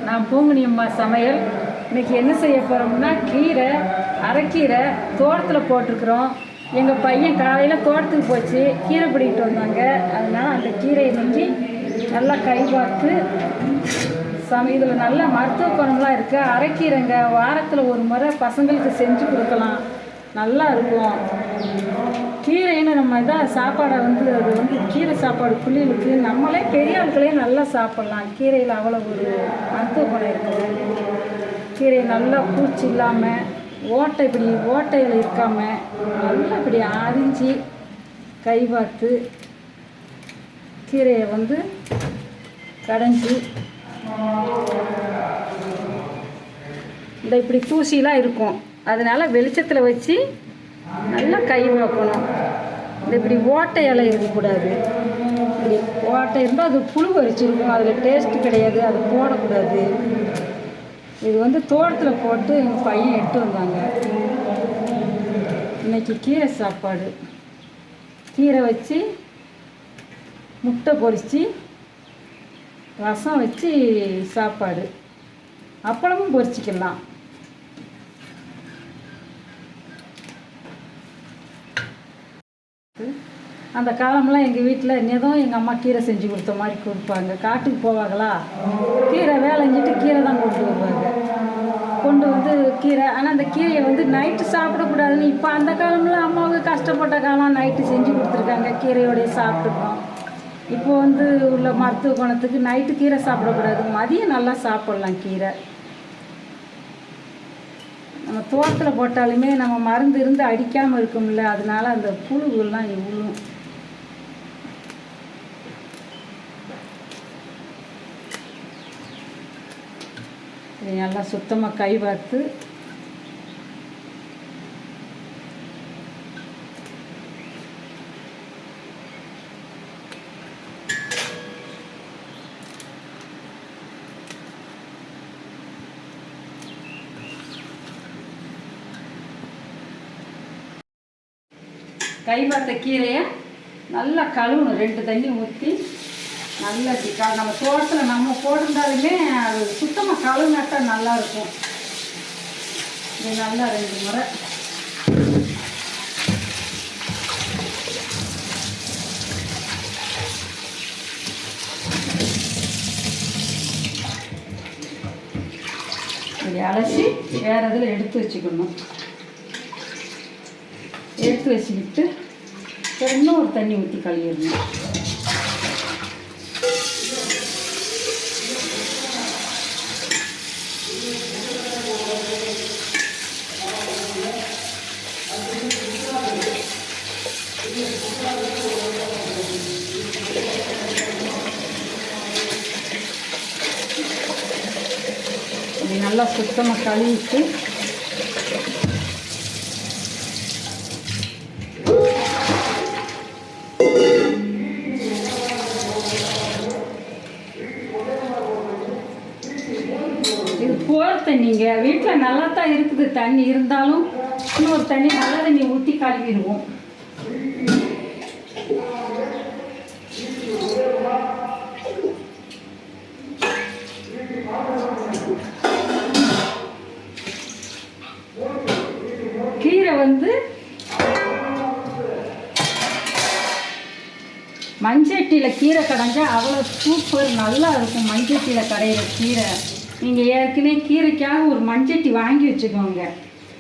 நான் பூங்குனி அம்மா சமையல். இன்றைக்கி என்ன செய்ய போகிறோம்னா, கீரை, அரைக்கீரை தோட்டத்தில் போட்டிருக்குறோம். எங்கள் பையன் காலையில் தோட்டத்துக்கு போச்சு, கீரை பிடிக்கிட்டு வந்தாங்க. அதனால் அந்த கீரை இன்னைக்கு நல்லா கை பார்த்து இதில் நல்ல மருத்துவ குணம்லாம் இருக்குது. அரைக்கீரைங்க வாரத்தில் ஒரு முறை பசங்களுக்கு செஞ்சு கொடுக்கலாம், நல்லா இருக்கும். கீரைன்னு நம்ம இதான் சாப்பாடை அது கீரை சாப்பாடு பிள்ளைகளுக்கு நம்மளே பெரிய ஆட்களே நல்லா சாப்பிட்லாம். கீரையில் அவ்வளோ ஒரு மருத்துவ குணம் இருக்குது. கீரை நல்லா பூச்சி இல்லாமல் ஓட்டைகள் இருக்காமல் நல்லா இப்படி அரிஞ்சு கை பார்த்து கீரையை கடைஞ்சி இந்த இப்படி தூசிலாம் இருக்கும், அதனால் வெளிச்சத்தில் வச்சு நல்லா கை வைக்கணும். இந்த இப்படி ஓட்டை இலை இருக்கக்கூடாது. இப்படி ஓட்டை இருந்தால் அது புழு வரிச்சிருக்கும், அதில் டேஸ்ட்டு கிடையாது, அது போடக்கூடாது. இது தோட்டத்தில் போட்டு எங்கள் பையன் எடுத்து வந்தாங்க. இன்றைக்கி கீரை சாப்பாடு, கீரை வச்சு முட்டை பொரித்து ரசம் வச்சு சாப்பாடு, அப்பளமும் பொரிச்சிக்கலாம். அந்த காலம்லாம் எங்கள் வீட்டில் என்னதும் எங்கள் அம்மா கீரை செஞ்சு கொடுத்த மாதிரி கொடுப்பாங்க. காட்டுக்கு போவாங்களா, கீரை வேலைஞ்சிட்டு கீரை தான் கொண்டு வருவாங்க. கொண்டு கீரை, ஆனால் அந்த கீரையை நைட்டு சாப்பிடக்கூடாதுன்னு இப்போ அந்த காலம்லாம் அம்மாவுக்கு கஷ்டப்பட்ட காலம் நைட்டு செஞ்சு கொடுத்துருக்காங்க, கீரையோடைய சாப்பிட்டுருக்கோம். இப்போ உள்ள மருத்துவ குணத்துக்கு நைட்டு கீரை சாப்பிடக்கூடாது, மதியம் நல்லா சாப்பிட்லாம். கீரை நம்ம தோட்டத்தில் போட்டாலுமே நம்ம மருந்து இருந்து அடிக்காமல் இருக்கும்ல, அதனால அந்த புழுகள்லாம் இவ்வளோ. நல்லா சுத்தமாக கை பார்த்து கை பார்த்த கீரையை நல்லா கழுவணும். 2 தண்ணி ஊற்றி நல்லா நம்ம தோட்டத்தில் நம்ம போட்டிருந்தாலுமே அது சுத்தமாக கழுவுனாட்டா நல்லாயிருக்கும். இது நல்லா 2 முறை இப்படி அலசி வேறு இதில் எடுத்து வச்சுக்கணும். எடுத்து வச்சுக்கிட்டு இன்னும் ஒரு தண்ணி ஊற்றி கழுவிடணும். அப்படி நல்லா சுத்தமாக கழுவிட்டு போர் தண்ணிங்க வீட்டில் நல்லா தான் இருக்குது. தண்ணி இருந்தாலும் இன்னொரு தண்ணி நல்ல தண்ணி ஊற்றி கழுவிடுவோம். கீரை மஞ்சட்டியில் கீரை கடைஞ்சா அவ்வளோ சூப்பர் நல்லா இருக்கும். மஞ்சட்டியில் கடையிற கீரை நீங்கள் ஏற்கனவே கீரைக்காக ஒரு மண்சட்டி வாங்கி வச்சுக்கோங்க,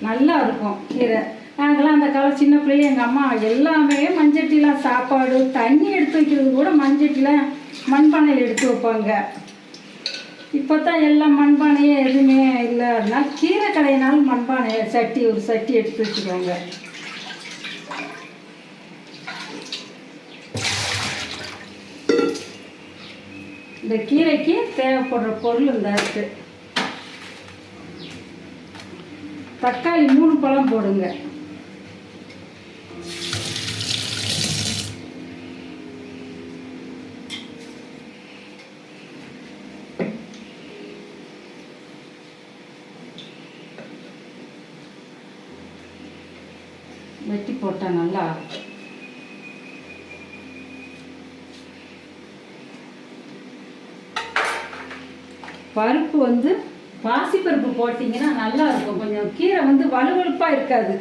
நல்லா இருக்கும் கீரை. நாங்களாம் அந்த காலம் சின்ன பிள்ளைங்க எங்கள் அம்மா எல்லாமே மண்சட்டிலாம் சாப்பாடு தண்ணி எடுத்து வைக்கிறது கூட மண்சட்டியில் மண்பானையில் எடுத்து வைப்பாங்க. இப்போ தான் எல்லாம் மண்பானையே எதுவுமே இல்லை. அதனால் கீரை கடையினாலும் மண்பானை ஒரு சட்டி எடுத்து வச்சுக்கோங்க. இந்த கீரைக்கு தேவைப்படுற பொருள் இந்த இருக்குது. தக்காளி 3 பழம் போடுங்க. வெட்டி போட்டால் நல்லா பருப்பு வந்து பாசிப்பருப்பு போட்டிங்கன்னா நல்லா இருக்கும். கொஞ்சம் கீரை வந்து வலுவலுப்பாக இருக்காது.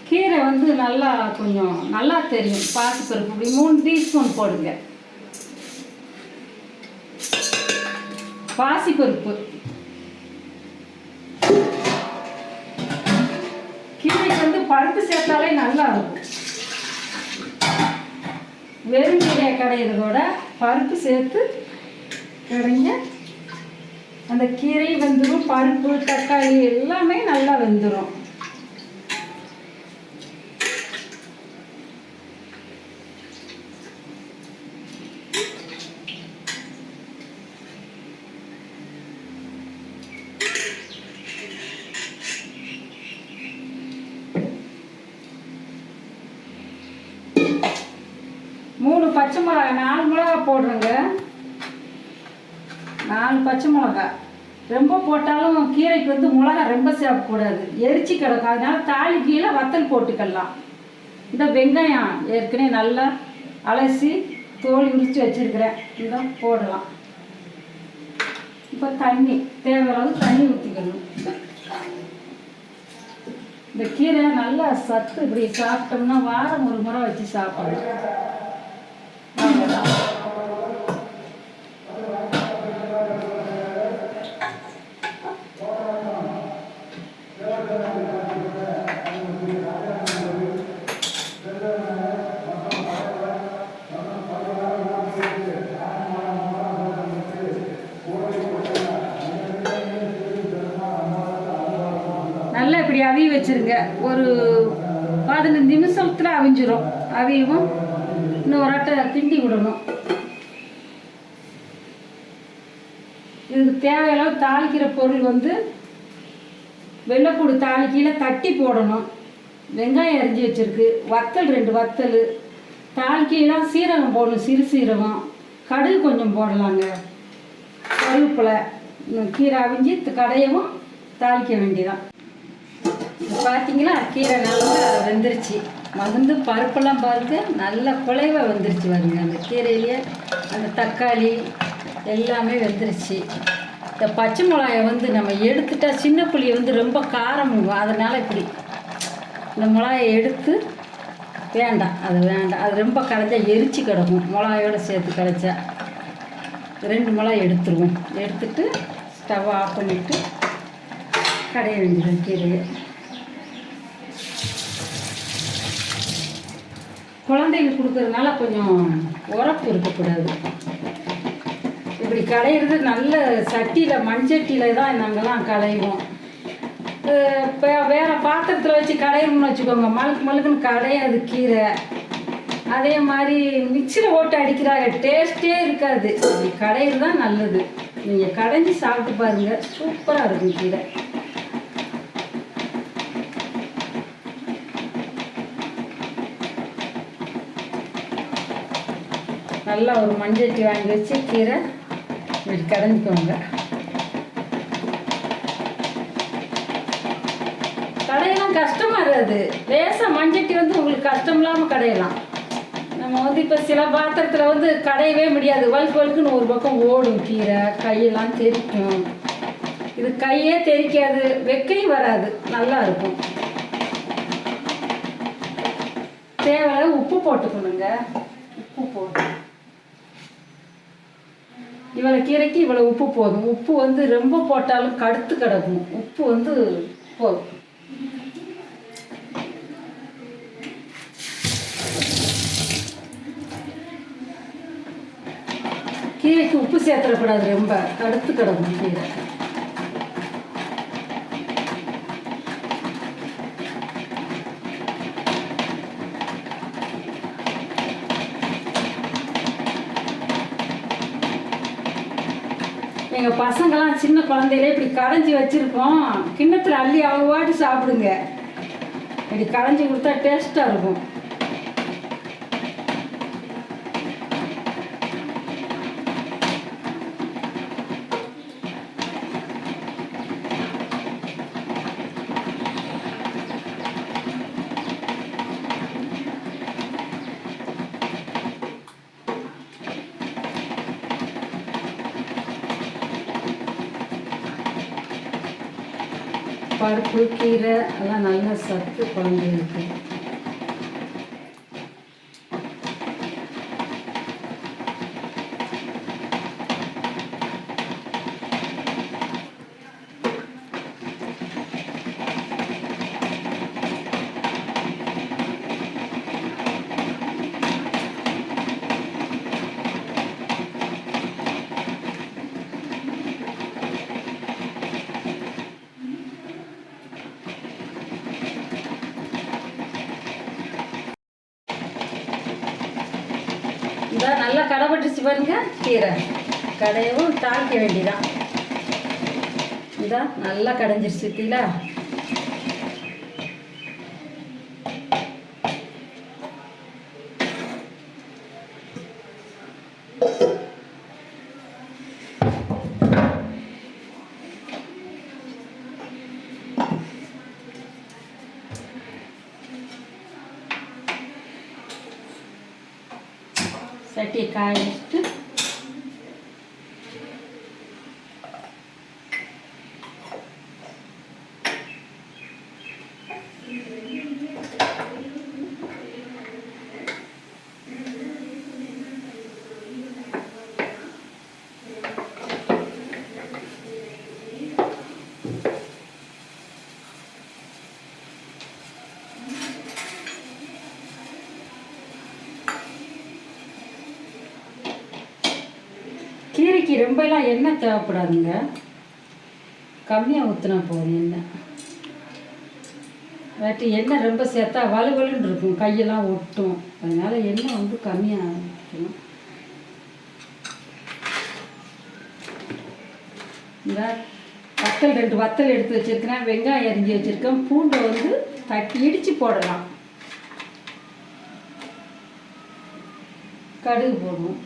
கீரை வந்து நல்லா கொஞ்சம் நல்லா தெரியும். பாசிப்பருப்பு இப்படி 3 டீஸ்பூன் போடுங்க. பாசிப்பருப்பு கீரைக்கு வந்து பருப்பு சேர்த்தாலே நல்லா இருக்கும். வெறும் கீரையை கடையிறதோட பருப்பு சேர்த்து கடைங்க. அந்த கீரை வெந்துடும், பருப்பு தக்காளி எல்லாமே நல்லா வெந்துடும். மூணு பச்சை மிளகா, 4 மிளகா போடுறேங்க. 4 பச்சை மிளகா. ரொம்ப போட்டாலும் கீரைக்கு வந்து மிளகா ரொம்ப சேர்க்கக்கூடாது, எரிச்சி கிடக்கும். அதனால தாலி கீழே வத்தல் போட்டுக்கலாம். இந்த வெங்காயம் ஏற்கனவே நல்லா அலசி தோல் உரித்து வச்சுருக்கிறேன், இதை போடலாம். இப்போ தண்ணி தேவையான தண்ணி ஊற்றிக்கணும். இந்த கீரை நல்லா சத்து, இப்படி சாப்பிட்டோம்னா வாரம் ஒரு முறை வச்சு சாப்பிடணும். நல்லா இப்படி அவிய வச்சுருங்க. ஒரு 15 நிமிஷத்தில் அவிஞ்சிரும். அவியவும் இன்னும் ஒரு ஆட்டை கிண்டி விடணும். இதுக்கு தேவையளவு தாளிக்கிற பொருள் வந்து வெள்ளைப்பூடு தாளிக்கையில தட்டி போடணும். வெங்காயம் அரிஞ்சு வச்சுருக்கு, வத்தல் 2 வத்தல், தாளிக்கையெல்லாம் சீரகம் போடணும், சிறு சீரகம், கடுகு கொஞ்சம் போடலாங்க, கருவேப்பிலை. கீரை அவிஞ்சி கடையவும் தாளிக்க வேண்டியதான். பார்த்தீங்களா, கீரை நல்லா வெந்துருச்சு. மகுந்து பருப்பெல்லாம் பாருங்க நல்லா குலைவாக வெந்துருச்சு. பாருங்க அந்த கீரையிலேயே அந்த தக்காளி எல்லாமே வெந்துருச்சு. இந்த பச்சை மிளகாயை வந்து நம்ம எடுத்துட்டா சின்ன புளி வந்து ரொம்ப காரம், அதனால் இப்படி இந்த மிளகாயை எடுத்து வேண்டாம், அது வேண்டாம், அது ரொம்ப கரைச்சா எரிச்சு கிடக்கும். மிளகாயோடு சேர்த்து கரைச்சா 2 மிளகாய் எடுத்துருவோம். எடுத்துட்டு ஸ்டவ் ஆஃப் பண்ணிவிட்டு கடைய வேண்டியது கீரையை. குழந்தைங்களுக்கு கொடுக்கறதுனால கொஞ்சம் உரப்பு இருக்கக்கூடாது. இப்படி கடையிறது நல்ல சட்டியில், மண்சட்டியில் தான் நாங்கள்லாம் கடைவோம். இப்போ வேறு பாத்திரத்தில் வச்சு கடையணும்னு வச்சுக்கோங்க, மழுக்கு மழுக்குன்னு கடையாது கீரை. அதே மாதிரி மிக்சியில் ஓட்டு அடிக்கிறாங்க, டேஸ்ட்டே இருக்காது. இப்படி கடையிறது தான் நல்லது. நீங்கள் கடைஞ்சி சாப்பிட்டு பாருங்கள், சூப்பராக இருக்கும் கீரை. நல்லா ஒரு மண்சட்டி வாங்கி வச்சு கீரை இப்படி கடைஞ்சிக்கோங்க. கடையெல்லாம் கஷ்டமாக இருக்காது. லேசாக மண்சட்டி வந்து உங்களுக்கு கஷ்டம் இல்லாமல் கடையலாம். நம்ம வந்து இப்போ சில பாத்திரத்தில் வந்து கடையவே முடியாது, வழுக்கு வழுக்குன்னு ஒரு பக்கம் ஓடும் கீரை, கையெல்லாம் தெரிக்கும். இது கையே தெரிக்காது, வெக்கையும் வராது, நல்லா இருக்கும். தேவையான உப்பு போட்டுக்கணுங்க. உப்பு போட்டு இவ்வளோ கீரைக்கு இவ்வளோ உப்பு போதும். உப்பு வந்து ரொம்ப போட்டாலும் கடுத்து கிடக்கும். உப்பு வந்து போதும். கீரைக்கு உப்பு சேர்த்துடக்கூடாது, ரொம்ப கடுத்து கிடக்கும் கீரை. எங்கள் பசங்கள்லாம் சின்ன குழந்தையிலே இப்படி கடைஞ்சி வச்சுருக்கோம், கிண்ணத்தில் அள்ளி அவ்வளோவாட்டி சாப்பிடுங்க. இப்படி கடைஞ்சி கொடுத்தா டேஸ்ட்டாக இருக்கும். பருப்பு கீரை எல்லாம் நல்ல சத்து குழந்தைகளுக்கு. இந்த நல்லா கடைப்பட்டுச்சு பாருங்க கீரை, கடையவும் தாளிக்க வேண்டியதான். இதா நல்லா கடைஞ்சிருச்சு கீழே. சட்டியை காய வச்சுட்டு கீரைக்கு ரொம்பலாம் எண்ணெய் தேவைப்படாதுங்க, கம்மியாக ஊற்றினா போதும் எண்ணெய். வேட்டி எண்ணெய் ரொம்ப சேர்த்தா வலுவலுன்னு இருக்கும், கையெல்லாம் ஒட்டும். அதனால் எண்ணெய் வந்து கம்மியாக ஊற்றணும். இந்த வத்தல் 2 வத்தல் எடுத்து வச்சுருக்கிறேன், வெங்காயம் அரிஞ்சு வச்சுருக்கேன், பூண்டை வந்து தட்டி இடித்து போடலாம், கடுகு போடுவோம்.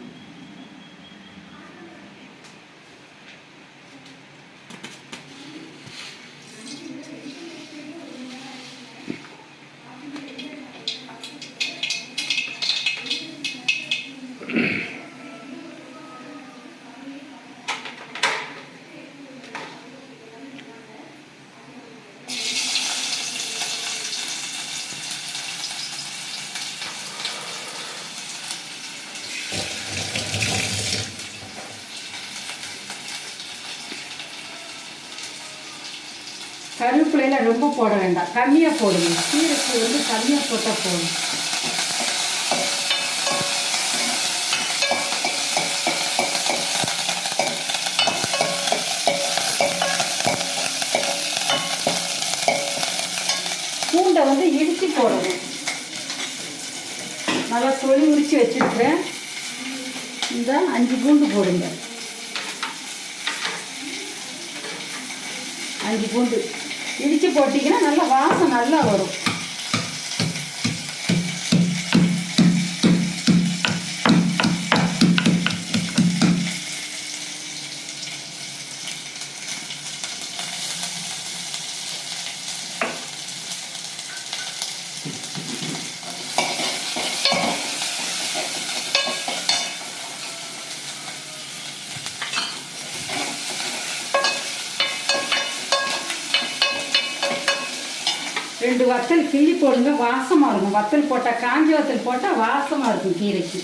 கருவேப்பிலையில் ரொம்ப போட வேண்டாம், கம்மியாக போடுங்க. கீரைக்கு வந்து கம்மியாக போட்டால் போதும். பூண்டை வந்து இடித்து போடணும். நல்லா தொளி உரித்து வச்சுருக்கிறேன். இந்த 5 பூண்டு போடுங்க, 5 பூண்டு இடித்து போட்டிங்கன்னா நல்லா வாசம் நல்லா வரும். ரெண்டு வத்தல் கிள்ளி போடுங்க, வாசமாக இருக்கும். வத்தல் போட்டால், காஞ்ச வத்தல் போட்டால் வாசமாக இருக்கும் கீரைக்கு.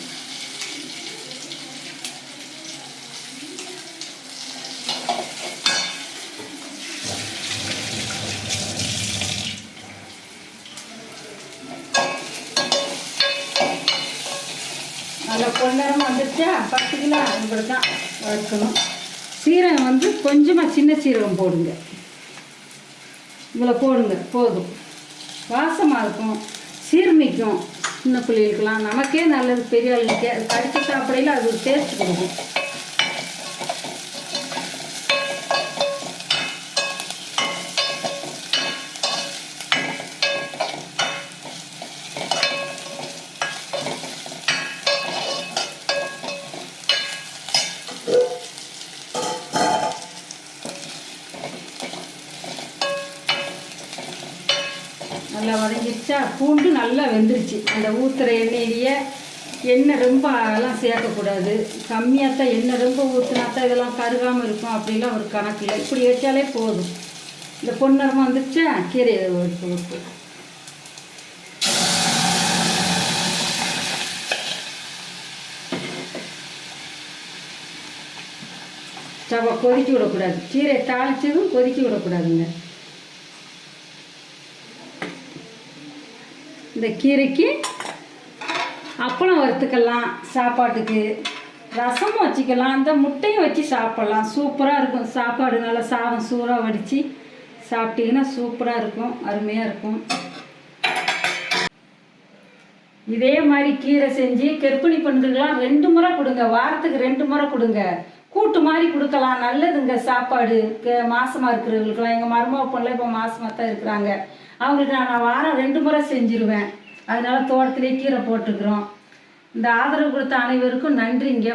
நல்லா பொன்னரமாக வந்துடுச்சா, 10 கிலோ இப்படி தான் வறுக்கணும். சீரகம் வந்து கொஞ்சமாக சின்ன சீரகம் போடுங்க, இவ்வளோ போடுங்க போதும். வாசமாக இருக்கும், சீர்மிக்கும். சின்ன பிள்ளைகளுக்கெல்லாம், நமக்கே நல்லது, பெரிய ஆளுக்கே. அது கடிச்சு சாப்பிடையில அது ஒரு டேஸ்ட் கொடுக்கும். நல்லா வதங்கிடுச்சா, பூண்டு நல்லா வெந்துருச்சு. அந்த ஊற்றுற எண்ணெயிலேயே, எண்ணெய் ரொம்ப எல்லாம் சேர்க்கக்கூடாது, கம்மியாக தான். எண்ணெய் ரொம்ப ஊற்றினா தான் இதெல்லாம் கருகாமல் இருக்கும், அப்படிலாம் ஒரு கணக்கு இல்லை. இப்படி வச்சாலே போதும். இந்த பொன்னரமாக வந்துச்சா கீரையை எடுத்து ஊற்று. ஸ்டவ்வை கொதிக்க விடக்கூடாது. கீரை தாளிச்சதும் கொதிக்க விடக்கூடாதுங்க. இந்த கீரைக்கு அப்பளம் வறுத்துக்கலாம், சாப்பாட்டுக்கு ரசமும் வச்சுக்கலாம், அந்த முட்டையும் வச்சு சாப்பிட்லாம். சூப்பராக இருக்கும். சாப்பாடு நல்லா சாதம் சூடாக வடித்து சாப்பிட்டீங்கன்னா சூப்பராக இருக்கும், அருமையாக இருக்கும். இதே மாதிரி கீரை செஞ்சு கர்ப்பிணி பெண்களுக்கெல்லாம் 2 முறை கொடுங்க. வாரத்துக்கு 2 முறை கொடுங்க. கூட்டு மாதிரி கொடுக்கலாம், நல்லதுங்க. சாப்பாடு மாசமாக இருக்கிறவங்களுக்குலாம், எங்கள் மருமக பொண்ணுல இப்போ மாசமாக தான் இருக்கிறாங்க. அவங்களுக்கு நான் வாரம் 2 முறை செஞ்சுருவேன். அதனால தோட்டத்திலே கீரை போட்டுக்கிறோம். இந்த ஆதரவு கொடுத்த அனைவருக்கும் நன்றிங்க.